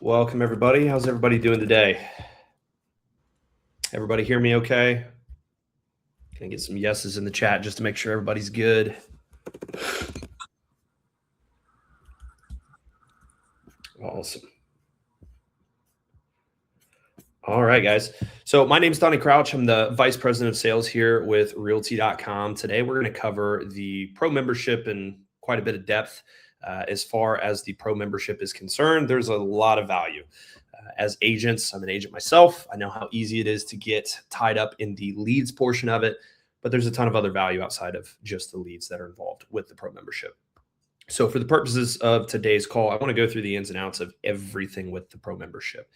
Welcome, everybody. How's everybody doing today? Everybody hear me okay? Can I get some yeses in the chat just to make sure everybody's good? Awesome. All right, guys. So my name is Donnie Crouch. I'm the Vice President of Sales here with Realty.com. Today, we're going to cover the Pro membership in quite a bit of depth. As far as the Pro membership is concerned, there's a lot of value. As agents, I'm an agent myself. I know how easy it is to get tied up in the leads portion of it, but there's a ton of other value outside of just the leads that are involved with the Pro membership. So for the purposes of today's call, I want to go through the ins and outs of everything with the Pro membership.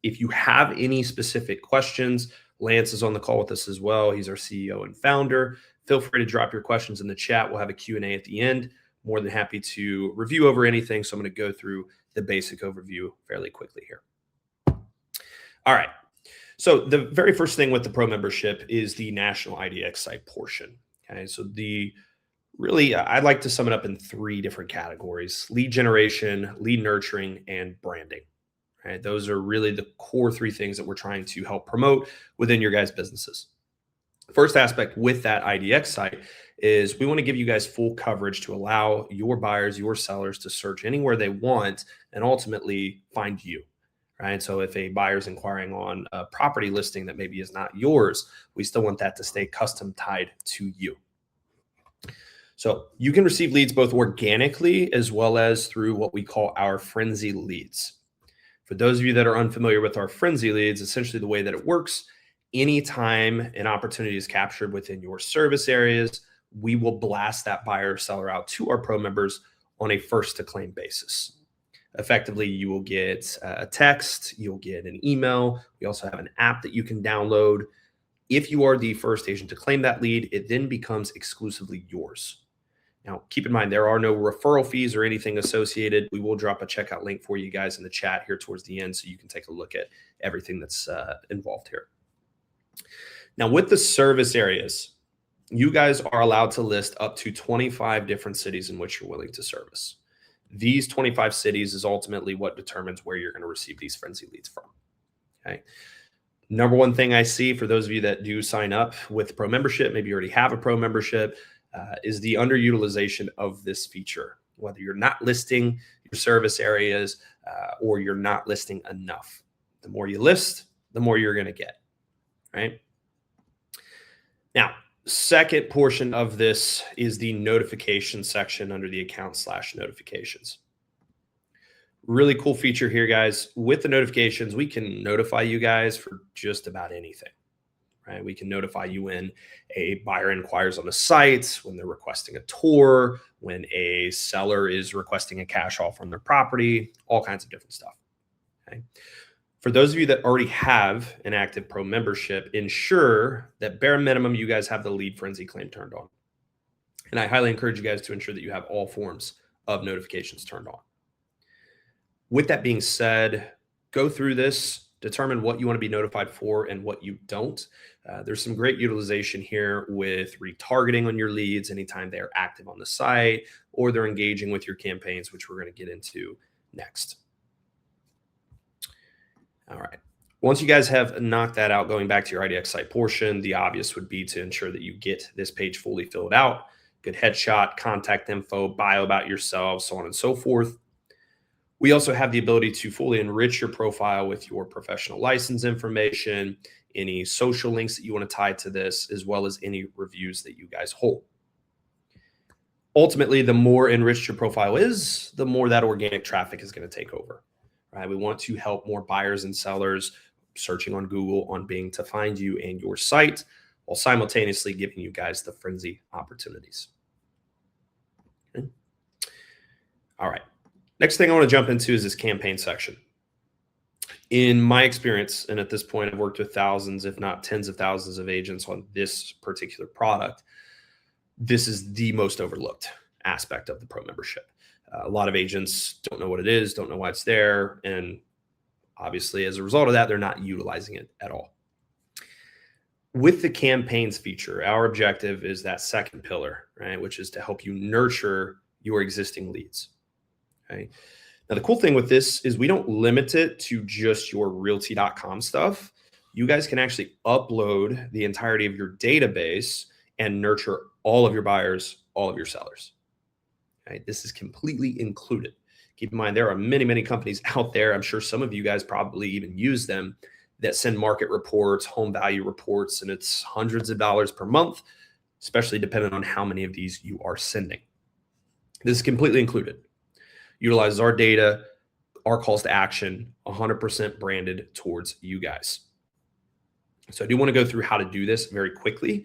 If you have any specific questions, Lance is on the call with us as well. He's our CEO and founder. Feel free to drop your questions in the chat. We'll have a Q&A at the end. More than happy to review over anything. So I'm going to go through the basic overview fairly quickly here. All right. So the very first thing with the Pro membership is the national IDX site portion. Okay. So I'd like to sum it up in three different categories: lead generation, lead nurturing, and branding. Right? Those are really the core three things that we're trying to help promote within your guys' businesses. First aspect with that IDX site is we want to give you guys full coverage to allow your buyers, your sellers to search anywhere they want and ultimately find you. Right. So if a buyer's inquiring on a property listing that maybe is not yours, we still want that to stay custom tied to you. So you can receive leads both organically as well as through what we call our frenzy leads. For those of you that are unfamiliar with our frenzy leads, essentially the way that it works, anytime an opportunity is captured within your service areas, we will blast that buyer or seller out to our Pro members on a first to claim basis. Effectively, you will get a text, you'll get an email. We also have an app that you can download. If you are the first agent to claim that lead, it then becomes exclusively yours. Now, keep in mind, there are no referral fees or anything associated. We will drop a checkout link for you guys in the chat here towards the end so you can take a look at everything that's involved here. Now, with the service areas, you guys are allowed to list up to 25 different cities in which you're willing to service. These 25 cities is ultimately what determines where you're going to receive these frenzy leads from. Okay. Number one thing I see for those of you that do sign up with Pro membership, maybe you already have a Pro membership, is the underutilization of this feature. Whether you're not listing your service areas or you're not listing enough. The more you list, the more you're going to get, right? Now, second portion of this is the notification section under the account/notifications. Really cool feature here, guys. With the notifications, we can notify you guys for just about anything, right? We can notify you when a buyer inquires on the site, when they're requesting a tour, when a seller is requesting a cash offer on their property, all kinds of different stuff, okay? For those of you that already have an active Pro membership, ensure that bare minimum you guys have the lead frenzy claim turned on. And I highly encourage you guys to ensure that you have all forms of notifications turned on. With that being said, go through this, determine what you want to be notified for and what you don't. There's some great utilization here with retargeting on your leads anytime they're active on the site or they're engaging with your campaigns, which we're going to get into next. All right. Once you guys have knocked that out, going back to your IDX site portion, the obvious would be to ensure that you get this page fully filled out, good headshot, contact info, bio about yourself, so on and so forth. We also have the ability to fully enrich your profile with your professional license information, any social links that you want to tie to this, as well as any reviews that you guys hold. Ultimately, the more enriched your profile is, the more that organic traffic is going to take over, right? We want to help more buyers and sellers searching on Google, on Bing to find you and your site, while simultaneously giving you guys the frenzy opportunities. Okay. All right. Next thing I want to jump into is this campaign section. In my experience, and at this point, I've worked with thousands, if not tens of thousands of agents on this particular product. This is the most overlooked aspect of the Pro membership. A lot of agents don't know what it is, don't know why it's there. And obviously, as a result of that, they're not utilizing it at all. With the campaigns feature, our objective is that second pillar, right? Which is to help you nurture your existing leads. Okay. Now, the cool thing with this is we don't limit it to just your realty.com stuff. You guys can actually upload the entirety of your database and nurture all of your buyers, all of your sellers. Right? This is completely included. Keep in mind, there are many, many companies out there. I'm sure some of you guys probably even use them that send market reports, home value reports, and it's hundreds of dollars per month, especially depending on how many of these you are sending. This is completely included. Utilizes our data, our calls to action, 100% branded towards you guys. So I do want to go through how to do this very quickly.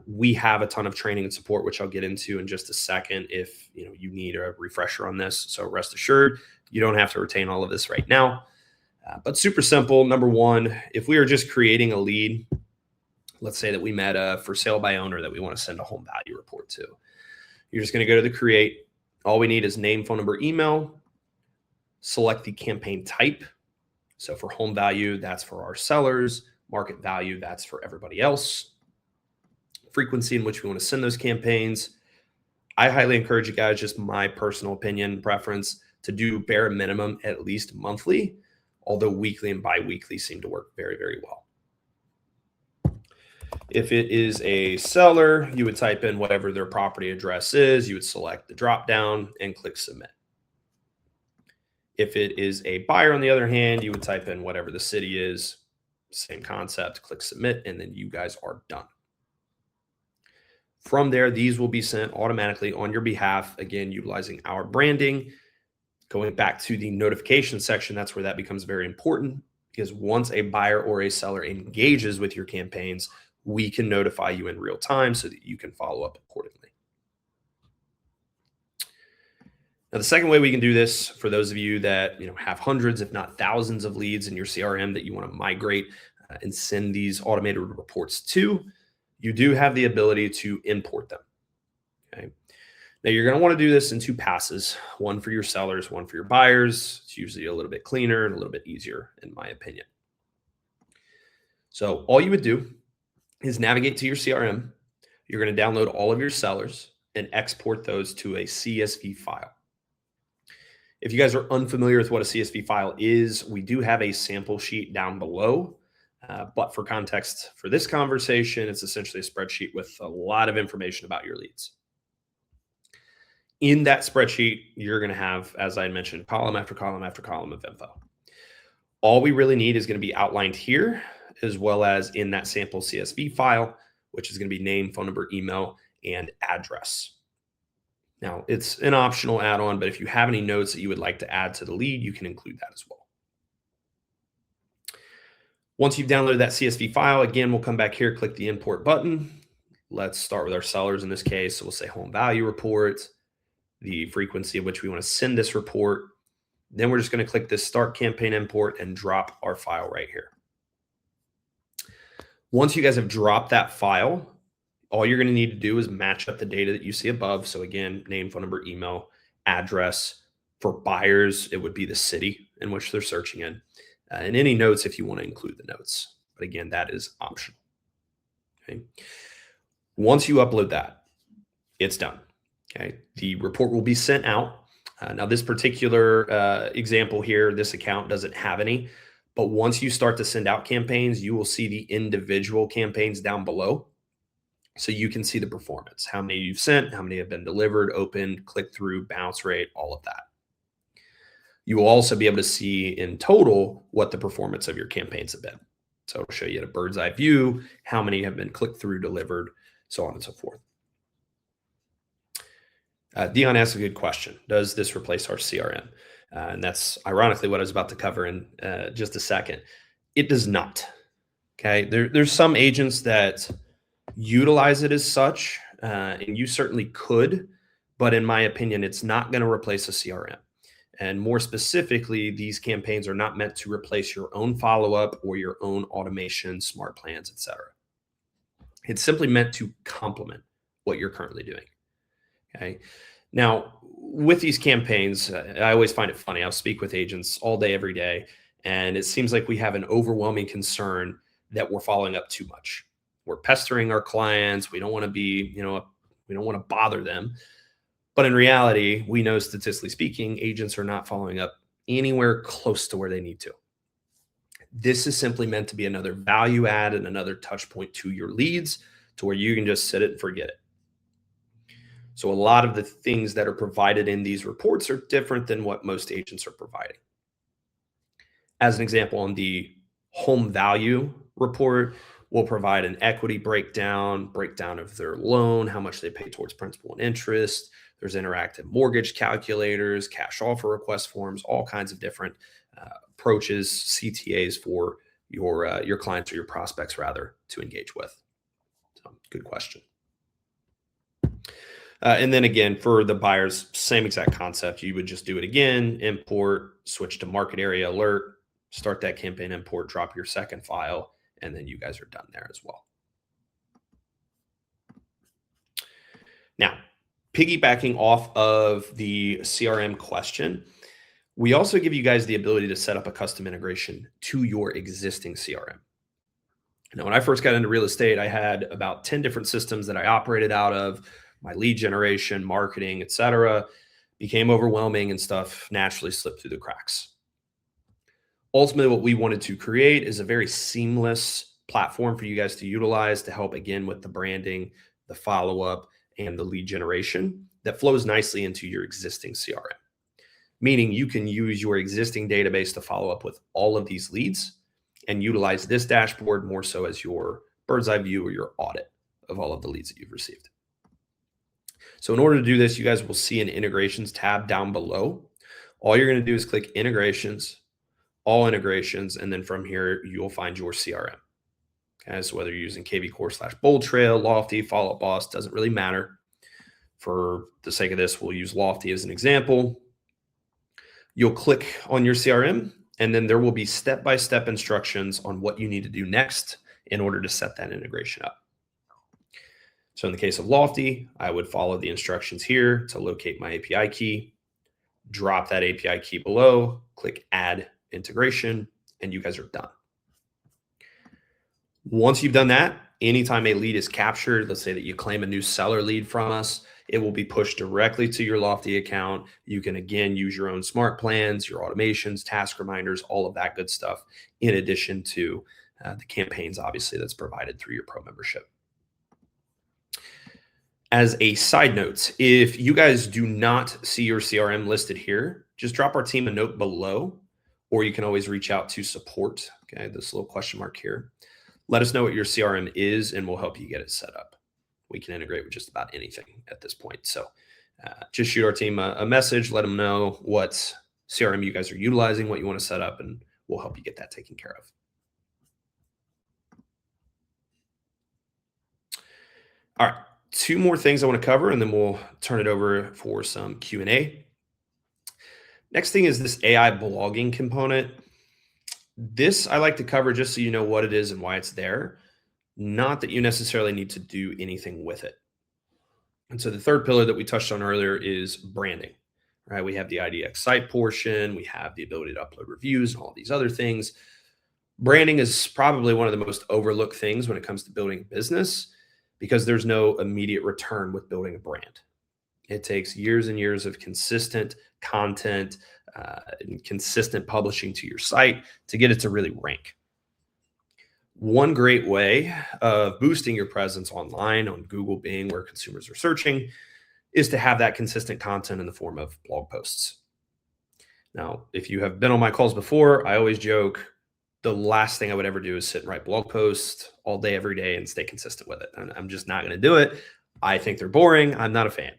We have a ton of training and support, which I'll get into in just a second if you need a refresher on this. So rest assured, you don't have to retain all of this right now. But super simple. Number one, if we are just creating a lead, let's say that we met a for sale by owner that we want to send a home value report to. You're just going to go to the create. All we need is name, phone number, email. Select the campaign type. So for home value, that's for our sellers. Market value, that's for everybody else. Frequency in which we want to send those campaigns. I highly encourage you guys, just my personal opinion, preference, to do bare minimum at least monthly, although weekly and bi-weekly seem to work very, very well. If it is a seller, you would type in whatever their property address is. You would select the drop down and click submit. If it is a buyer, on the other hand, you would type in whatever the city is, same concept, click submit, and then you guys are done. From there, these will be sent automatically on your behalf, again, utilizing our branding. Going back to the notification section, that's where that becomes very important, because once a buyer or a seller engages with your campaigns, we can notify you in real time so that you can follow up accordingly. Now, the second way we can do this, for those of you that have hundreds, if not thousands of leads in your CRM that you want to migrate and send these automated reports to, you do have the ability to import them. Okay. Now, you're going to want to do this in two passes, one for your sellers, one for your buyers. It's usually a little bit cleaner and a little bit easier, in my opinion. So all you would do is navigate to your CRM. You're going to download all of your sellers and export those to a CSV file. If you guys are unfamiliar with what a CSV file is, we do have a sample sheet down below. But for context for this conversation, it's essentially a spreadsheet with a lot of information about your leads. In that spreadsheet, you're going to have, as I mentioned, column after column after column of info. All we really need is going to be outlined here, as well as in that sample CSV file, which is going to be name, phone number, email, and address. Now, it's an optional add-on, but if you have any notes that you would like to add to the lead, you can include that as well. Once you've downloaded that CSV file, again, we'll come back here, click the import button. Let's start with our sellers in this case. So we'll say home value report, the frequency of which we want to send this report. Then we're just going to click this start campaign import and drop our file right here. Once you guys have dropped that file, all you're going to need to do is match up the data that you see above. So again, name, phone number, email, address. For buyers, it would be the city in which they're searching in. And any notes if you want to include the notes. But again, that is optional. Okay. Once you upload that, it's done. Okay. The report will be sent out. Now, this particular example here, this account doesn't have any. But once you start to send out campaigns, you will see the individual campaigns down below. So you can see the performance, how many you've sent, how many have been delivered, opened, click through, bounce rate, all of that. You will also be able to see in total what the performance of your campaigns have been. So it'll show you at a bird's eye view, how many have been clicked through, delivered, so on and so forth. Dion asked a good question. Does this replace our CRM? And that's ironically what I was about to cover in just a second. It does not. Okay. There's some agents that utilize it as such, and you certainly could, but in my opinion, it's not going to replace a CRM. And more specifically, these campaigns are not meant to replace your own follow-up or your own automation, smart plans, etc. It's simply meant to complement what you're currently doing. Okay. Now, with these campaigns, I always find it funny. I'll speak with agents all day, every day, and it seems like we have an overwhelming concern that we're following up too much. We're pestering our clients. We don't want to be, we don't want to bother them. But in reality, we know statistically speaking, agents are not following up anywhere close to where they need to. This is simply meant to be another value add and another touch point to your leads to where you can just set it and forget it. So a lot of the things that are provided in these reports are different than what most agents are providing. As an example, on the home value report, we'll provide an equity breakdown of their loan, how much they pay towards principal and interest. There's interactive mortgage calculators, cash offer request forms, all kinds of different approaches, CTAs for your clients or your prospects rather to engage with. So, good question. And then again, for the buyers, same exact concept. You would just do it again, import, switch to market area alert, start that campaign import, drop your second file, and then you guys are done there as well. Now, piggybacking off of the CRM question, we also give you guys the ability to set up a custom integration to your existing CRM. Now, when I first got into real estate, I had about 10 different systems that I operated out of. My lead generation, marketing, etc., became overwhelming and stuff naturally slipped through the cracks. Ultimately, what we wanted to create is a very seamless platform for you guys to utilize to help, again, with the branding, the follow-up, and the lead generation that flows nicely into your existing CRM. Meaning you can use your existing database to follow up with all of these leads and utilize this dashboard more so as your bird's eye view or your audit of all of the leads that you've received. So in order to do this, you guys will see an integrations tab down below. All you're going to do is click integrations, all integrations, and then from here, you'll find your CRM. Okay, so whether you're using KV Core / Bold Trail, Lofty, Follow Up Boss, doesn't really matter. For the sake of this, we'll use Lofty as an example. You'll click on your CRM, and then there will be step-by-step instructions on what you need to do next in order to set that integration up. So in the case of Lofty, I would follow the instructions here to locate my API key, drop that API key below, click Add Integration, and you guys are done. Once you've done that, anytime a lead is captured, let's say that you claim a new seller lead from us, it will be pushed directly to your Lofty account. You can, again, use your own smart plans, your automations, task reminders, all of that good stuff, in addition to the campaigns, obviously, that's provided through your pro membership. As a side note, if you guys do not see your CRM listed here, just drop our team a note below, or you can always reach out to support, okay, this little question mark here. Let us know what your CRM is, and we'll help you get it set up. We can integrate with just about anything at this point. So just shoot our team a message, let them know what CRM you guys are utilizing, what you want to set up, and we'll help you get that taken care of. All right. 2 more things I want to cover, and then we'll turn it over for some Q&A. Next thing is this AI blogging component. This I like to cover just so you know what it is and why it's there, not that you necessarily need to do anything with it. And so the third pillar that we touched on earlier is branding, right? We have the IDX site portion, we have the ability to upload reviews and all these other things. Branding is probably one of the most overlooked things when it comes to building a business, because there's no immediate return with building a brand. It takes years and years of consistent content and consistent publishing to your site to get it to really rank. One great way of boosting your presence online on Google, Bing, where consumers are searching, is to have that consistent content in the form of blog posts. Now, if you have been on my calls before, I always joke, the last thing I would ever do is sit and write blog posts all day, every day, and stay consistent with it. And I'm just not going to do it. I think they're boring. I'm not a fan.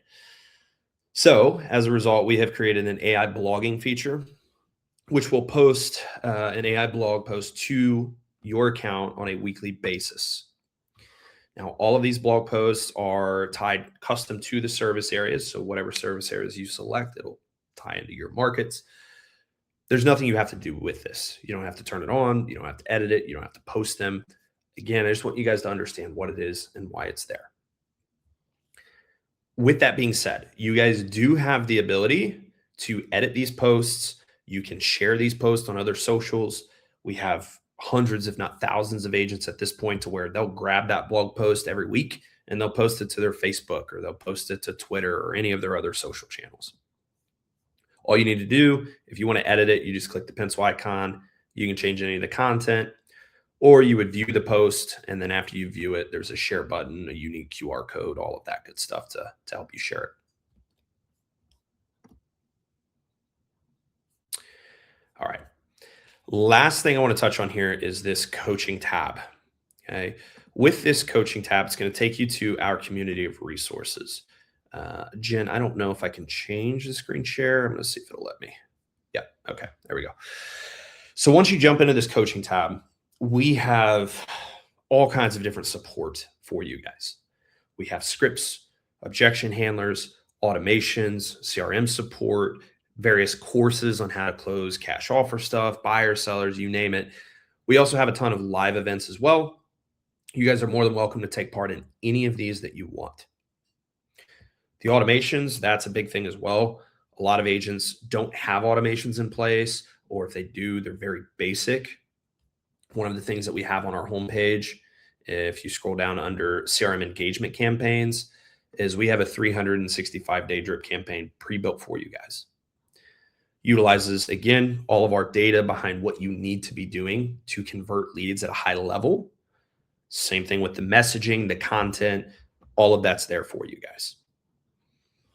So as a result, we have created an AI blogging feature, which will post an AI blog post to your account on a weekly basis. Now, all of these blog posts are tied custom to the service areas. So whatever service areas you select, it'll tie into your markets. There's nothing you have to do with this. You don't have to turn it on. You don't have to edit it. You don't have to post them. Again, I just want you guys to understand what it is and why it's there. With that being said, you guys do have the ability to edit these posts. You can share these posts on other socials. We have hundreds, if not thousands of agents at this point to where they'll grab that blog post every week and they'll post it to their Facebook or they'll post it to Twitter or any of their other social channels. All you need to do, if you want to edit it, you just click the pencil icon. You can change any of the content, or you would view the post. And then after you view it, there's a share button, a unique QR code, all of that good stuff to help you share it. All right. Last thing I want to touch on here is this coaching tab. Okay. With this coaching tab, it's going to take you to our community of resources. Jen, I don't know if I can change the screen share. I'm going to see if it'll let me. Yeah. Okay. There we go. So once you jump into this coaching tab, we have all kinds of different support for you guys. We have scripts, objection handlers, automations, CRM support, various courses on how to close cash offer stuff, buyers, sellers, you name it. We also have a ton of live events as well. You guys are more than welcome to take part in any of these that you want. The automations, that's a big thing as well. A lot of agents don't have automations in place, or if they do, they're very basic. One of the things that we have on our homepage, if you scroll down under CRM engagement campaigns, is we have a 365-day drip campaign pre-built for you guys. Utilizes, again, all of our data behind what you need to be doing to convert leads at a high level. Same thing with the messaging, the content, all of that's there for you guys.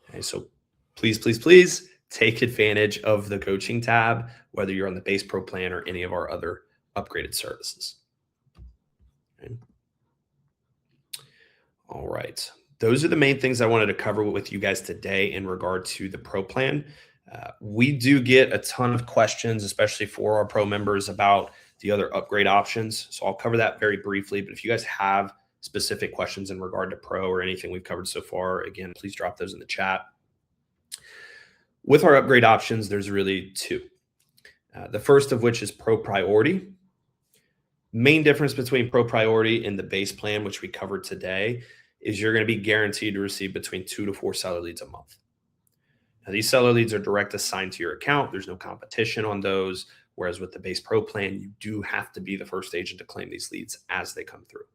Okay, so please, please, please take advantage of the coaching tab, whether you're on the base pro plan or any of our other upgraded services. Okay. All right. Those are the main things I wanted to cover with you guys today in regard to the pro plan. We do get a ton of questions, especially for our pro members, about the other upgrade options. So I'll cover that very briefly. But if you guys have specific questions in regard to pro or anything we've covered so far, again, please drop those in the chat. With our upgrade options, there's really two. The first of which is pro priority. Main difference between pro priority and the base plan, which we covered today, is you're going to be guaranteed to receive between 2 to 4 seller leads a month. Now, these seller leads are direct assigned to your account. There's no competition on those. Whereas with the base pro plan, you do have to be the first agent to claim these leads as they come through.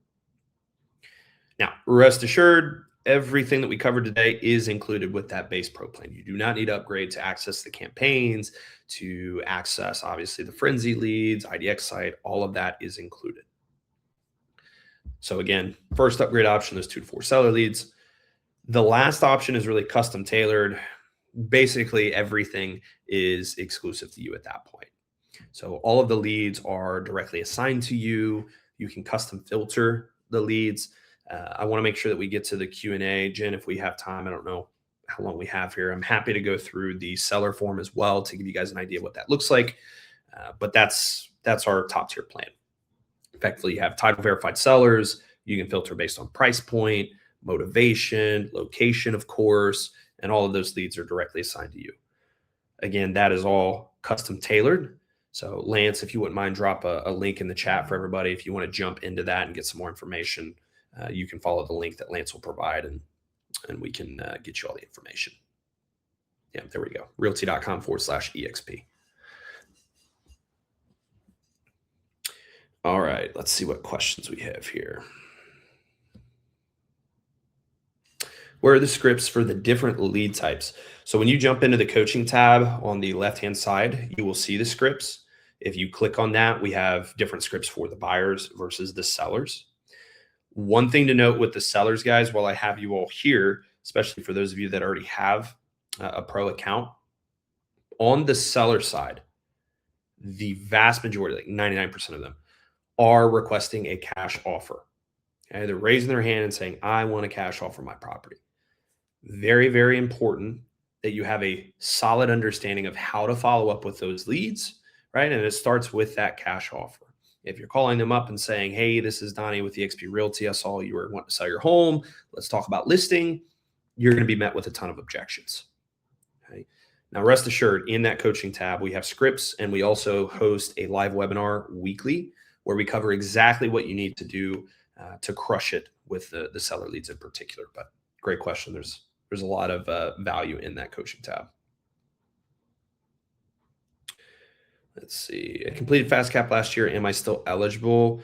Now, rest assured, everything that we covered today is included with that base pro plan. You do not need to upgrade to access the campaigns, to access, obviously, the frenzy leads, IDX site, all of that is included. So again, first upgrade option, those 2 to 4 seller leads. The last option is really custom tailored. Basically, everything is exclusive to you at that point. So all of the leads are directly assigned to you. You can custom filter the leads. I want to make sure that we get to the Q&A. Jen, if we have time, I don't know how long we have here. I'm happy to go through the seller form as well to give you guys an idea what that looks like. But that's our top tier plan. Effectively, you have title verified sellers. You can filter based on price point, motivation, location, of course, and all of those leads are directly assigned to you. Again, that is all custom tailored. So Lance, if you wouldn't mind, drop a link in the chat for everybody. If you want to jump into that and get some more information, you can follow the link that Lance will provide and we can get you all the information. Yeah, there we go. Realty.com/EXP. All right, let's see what questions we have here. Where are the scripts for the different lead types? So when you jump into the coaching tab on the left-hand side, you will see the scripts. If you click on that, we have different scripts for the buyers versus the sellers. One thing to note with the sellers, guys, while I have you all here, especially for those of you that already have a pro account, on the seller side, the vast majority, like 99% of them, are requesting a cash offer. Okay? They're raising their hand and saying, I want a cash offer my property. Very, very important that you have a solid understanding of how to follow up with those leads, right? And it starts with that cash offer. If you're calling them up and saying, hey, this is Donnie with eXp Realty. I saw you were wanting to sell your home. Let's talk about listing. You're going to be met with a ton of objections. Okay. Now, rest assured, in that coaching tab, we have scripts and we also host a live webinar weekly where we cover exactly what you need to do to crush it with the seller leads in particular. But great question. There's a lot of value in that coaching tab. Let's see. I completed FastCap last year. Am I still eligible?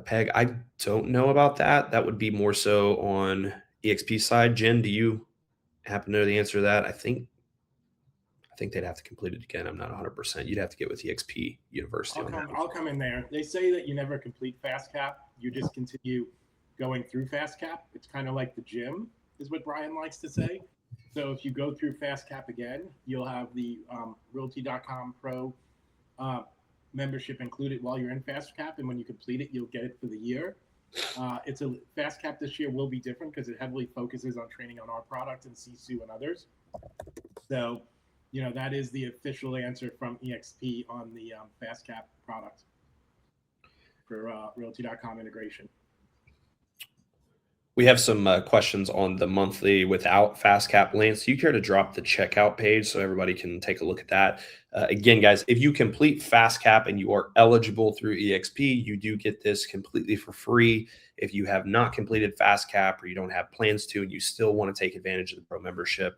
Peg, I don't know about that. That would be more so on EXP side. Jen, do you happen to know the answer to that? I think they'd have to complete it again. I'm not 100%. You'd have to get with EXP University on that. I'll come in there. They say that you never complete FastCap. You just continue going through FastCap. It's kind of like the gym, is what Brian likes to say. So if you go through FastCap again, you'll have the Realty.com Pro uh, membership included while you're in FastCap, and when you complete it, you'll get it for the year. It's a FastCap this year will be different because it heavily focuses on training on our product and Sisu and others. So, that is the official answer from EXP on the FastCap product for Realty.com integration. We have some questions on the monthly without FastCap. Lance, do you care to drop the checkout page so everybody can take a look at that? Again, guys, if you complete FastCap and you are eligible through EXP, you do get this completely for free. If you have not completed FastCap or you don't have plans to and you still want to take advantage of the pro membership,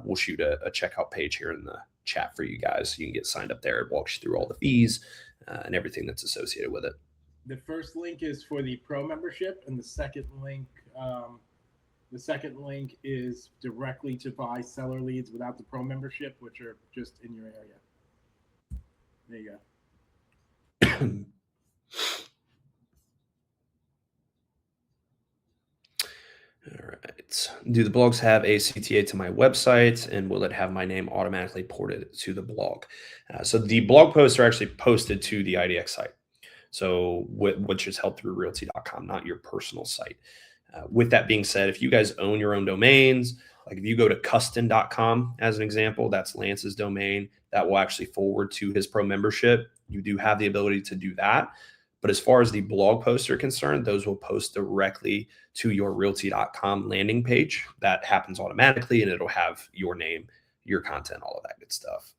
we'll shoot a checkout page here in the chat for you guys. So you can get signed up there. It walks you through all the fees and everything that's associated with it. The first link is for the pro membership, and the second link is directly to buy seller leads without the pro membership, which are just in your area. There you go. All right. Do the blogs have a CTA to my website, and will it have my name automatically ported to the blog? So the blog posts are actually posted to the IDX site. So which is held through realty.com, not your personal site. With that being said, if you guys own your own domains, like if you go to custom.com as an example, that's Lance's domain, that will actually forward to his pro membership. You do have the ability to do that. But as far as the blog posts are concerned, those will post directly to your realty.com landing page. That happens automatically, and it'll have your name, your content, all of that good stuff.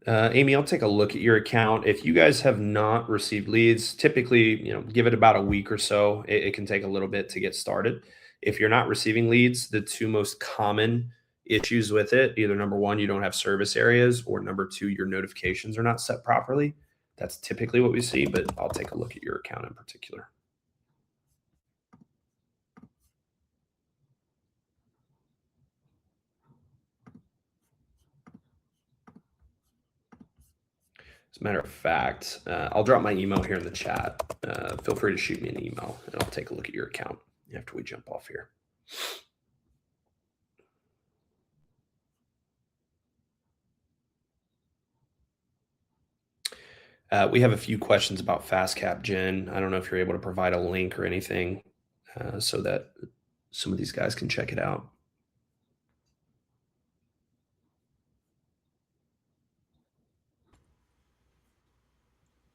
Amy, I'll take a look at your account. If you guys have not received leads, typically, give it about a week or so. It can take a little bit to get started. If you're not receiving leads, the two most common issues with it, either number one, you don't have service areas, or number two, your notifications are not set properly. That's typically what we see, but I'll take a look at your account in particular. As a matter of fact, I'll drop my email here in the chat. Feel free to shoot me an email, and I'll take a look at your account after we jump off here. We have a few questions about FastCap, Jen. I don't know if you're able to provide a link or anything so that some of these guys can check it out.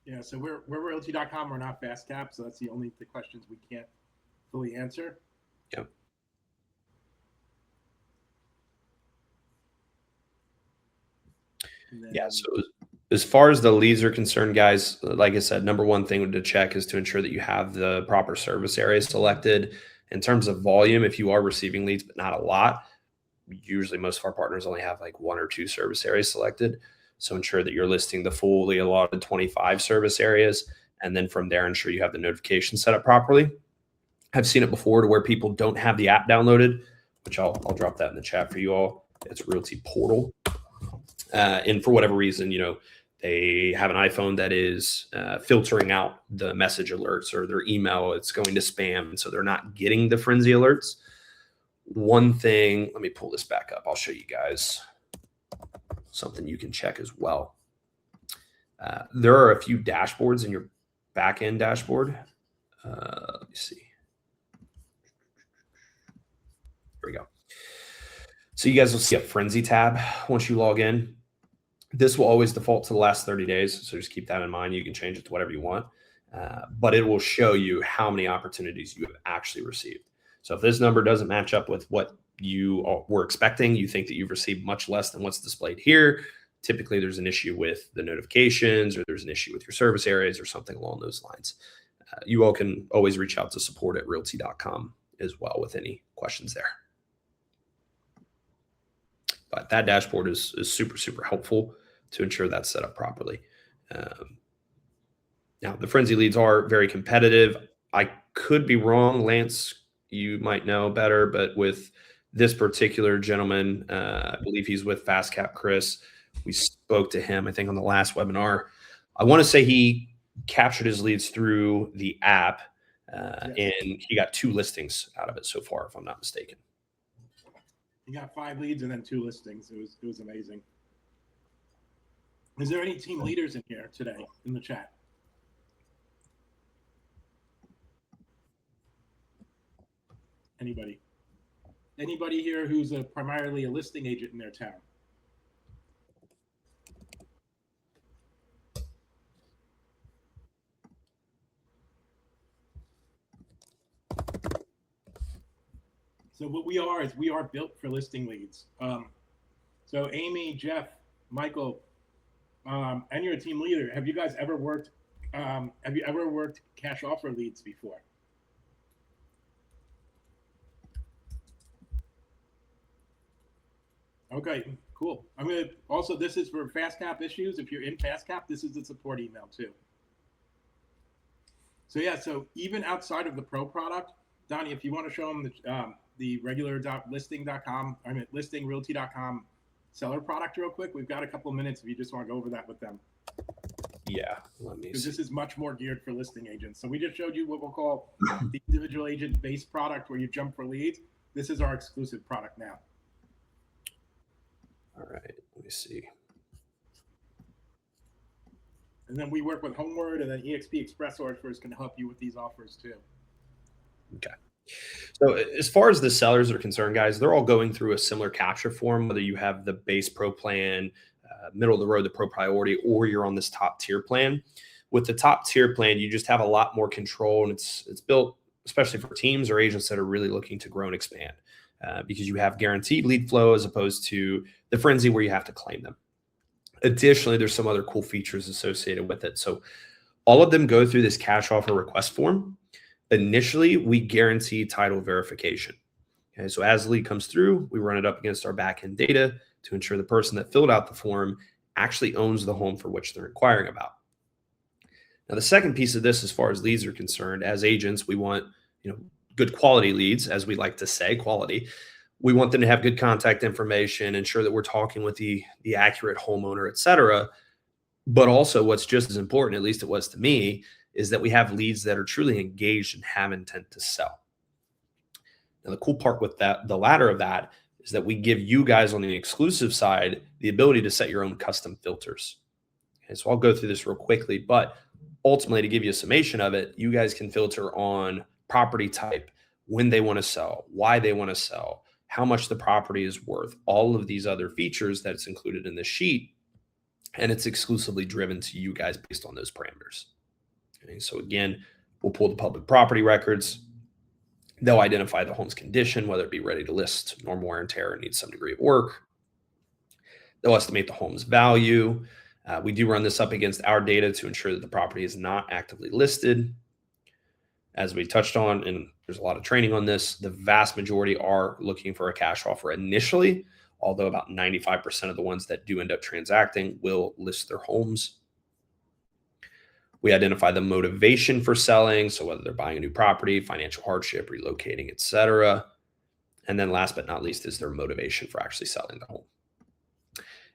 Yeah, so we're Realty.com. We're not FastCap, so that's the questions we can't fully answer. Yep. Yeah, so as far as the leads are concerned, guys, like I said, number one thing to check is to ensure that you have the proper service area selected. In terms of volume, if you are receiving leads, but not a lot, usually most of our partners only have like one or two service areas selected. So ensure that you're listing the fully allotted 25 service areas. And then from there, ensure you have the notification set up properly. I've seen it before to where people don't have the app downloaded, which I'll drop that in the chat for you all. It's Realty Portal. And for whatever reason, they have an iPhone that is filtering out the message alerts, or their email, it's going to spam. And so they're not getting the frenzy alerts. One thing, let me pull this back up. I'll show you guys something you can check as well. There are a few dashboards in your back-end dashboard. Let me see. Here we go. So you guys will see a frenzy tab once you log in. This will always default to the last 30 days. So just keep that in mind. You can change it to whatever you want. But it will show you how many opportunities you have actually received. So if this number doesn't match up with what you were expecting, you think that you've received much less than what's displayed here, typically there's an issue with the notifications, or there's an issue with your service areas, or something along those lines. You all can always reach out to support at realty.com as well with any questions there. But that dashboard is super, super helpful. to ensure that's set up properly. Now, the frenzy leads are very competitive. I could be wrong. Lance, you might know better, but with this particular gentleman, I believe he's with FastCap Chris. We spoke to him, I think, on the last webinar. I want to say he captured his leads through the app, Yes. and he got 2 listings out of it so far, if I'm not mistaken. He got 5 leads and then 2 listings. It was amazing. Is there any team leaders in here today in the chat? Anybody? Anybody here who's primarily a listing agent in their town? So what we are is we are built for listing leads. So Amy, Jeff, Michael, and you're a team leader. Have you guys ever worked? Have you ever worked cash offer leads before? Okay, cool. I'm gonna also. This is for FastCap issues. If you're in FastCap, this is the support email too. So yeah. So even outside of the pro product, Donnie, if you want to show them the regular listing.com, I mean listing realty.com seller product real quick. We've got a couple of minutes if you just want to go over that with them. Yeah, let me Because see. this is much more geared for listing agents. So we just showed you what we'll call the individual agent based product where you jump for leads. This is our exclusive product now. All right, let me see. And then we work with Homeward, and then EXP Express offers can help you with these offers too. Okay. So as far as the sellers are concerned, guys, they're all going through a similar capture form, whether you have the base pro plan, middle of the road, the pro priority, or you're on this top tier plan. With the top tier plan, you just have a lot more control, and it's built especially for teams or agents that are really looking to grow and expand, because you have guaranteed lead flow as opposed to the frenzy where you have to claim them. Additionally, there's some other cool features associated with it. So all of them go through this cash offer request form. Initially, we guarantee title verification. Okay, so as the lead comes through, we run it up against our backend data to ensure the person that filled out the form actually owns the home for which they're inquiring about. Now, the second piece of this, as far as leads are concerned, as agents, we want good quality leads, as we like to say, quality. We want them to have good contact information, ensure that we're talking with the accurate homeowner, et cetera. But also, what's just as important, at least it was to me, is that we have leads that are truly engaged and have intent to sell. Now, the cool part with that, the latter of that, is that we give you guys on the exclusive side the ability to set your own custom filters. Okay, so I'll go through this real quickly, but ultimately, to give you a summation of it, you guys can filter on property type, when they want to sell, why they want to sell, how much the property is worth, all of these other features that's included in the sheet. And it's exclusively driven to you guys based on those parameters. Okay, so again, we'll pull the public property records. They'll identify the home's condition, whether it be ready to list, normal wear and tear, or needs some degree of work. They'll estimate the home's value. We do run this up against our data to ensure that the property is not actively listed. As we touched on, and there's a lot of training on this, the vast majority are looking for a cash offer initially, although about 95% of the ones that do end up transacting will list their homes. We identify the motivation for selling, so whether they're buying a new property, financial hardship, relocating, et cetera. And then last but not least is their motivation for actually selling the home.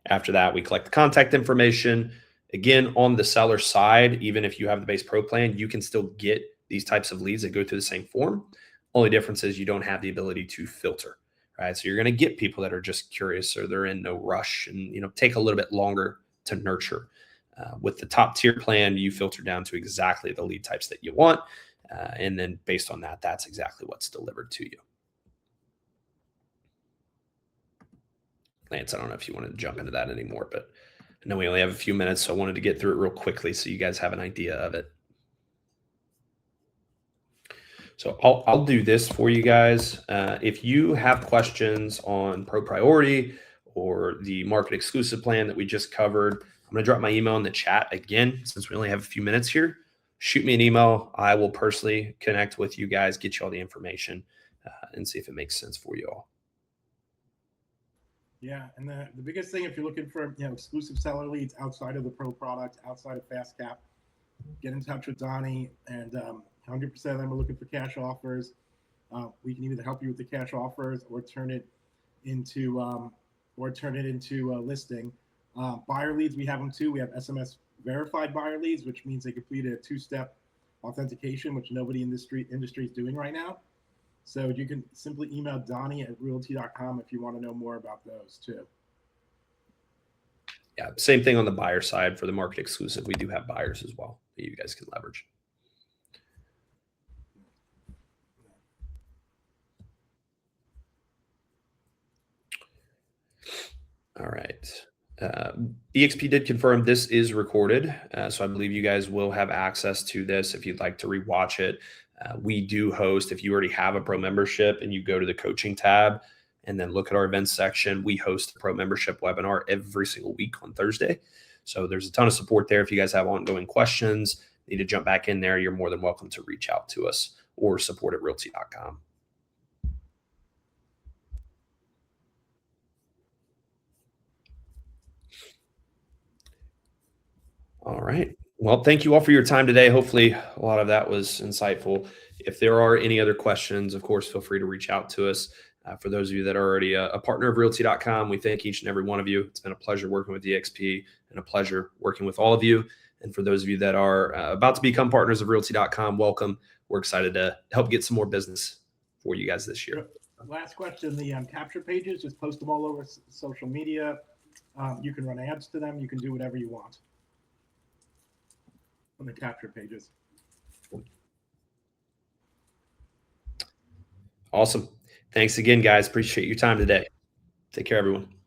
After that, we collect the contact information. Again, on the seller side, even if you have the base pro plan, you can still get these types of leads that go through the same form. Only difference is you don't have the ability to filter, right? So you're going to get people that are just curious or they're in no rush and take a little bit longer to nurture. With the top tier plan, you filter down to exactly the lead types that you want. And then based on that, that's exactly what's delivered to you. Lance, I don't know if you wanted to jump into that anymore, but I know we only have a few minutes, so I wanted to get through it real quickly so you guys have an idea of it. So I'll do this for you guys. If you have questions on Pro Priority or the market exclusive plan that we just covered, I'm going to drop my email in the chat again, since we only have a few minutes here. Shoot me an email. I will personally connect with you guys, get you all the information, and see if it makes sense for you all. Yeah, and the biggest thing, if you're looking for exclusive seller leads outside of the pro product, outside of FastCap, get in touch with Donnie, and 100% of them are looking for cash offers. We can either help you with the cash offers or turn it into a listing. Buyer leads, we have them too. We have SMS verified buyer leads, which means they completed a two-step authentication, which nobody in this industry is doing right now. So you can simply email Donnie at Realty.com if you want to know more about those too. Yeah, same thing on the buyer side for the market exclusive. We do have buyers as well that you guys can leverage. All right. EXP did confirm this is recorded. So I believe you guys will have access to this if you'd like to rewatch it. We do host, if you already have a pro membership and you go to the coaching tab and then look at our events section, we host a pro membership webinar every single week on Thursday. So there's a ton of support there. If you guys have ongoing questions, need to jump back in there, you're more than welcome to reach out to us or support at realty.com. All right. Well, thank you all for your time today. Hopefully, a lot of that was insightful. If there are any other questions, of course, feel free to reach out to us. For those of you that are already a partner of Realty.com, we thank each and every one of you. It's been a pleasure working with DXP and a pleasure working with all of you. And for those of you that are about to become partners of Realty.com, welcome. We're excited to help get some more business for you guys this year. Last question, the capture pages, just post them all over social media. You can run ads to them. You can do whatever you want on the capture pages. Awesome. Thanks again, guys. Appreciate your time today. Take care, everyone.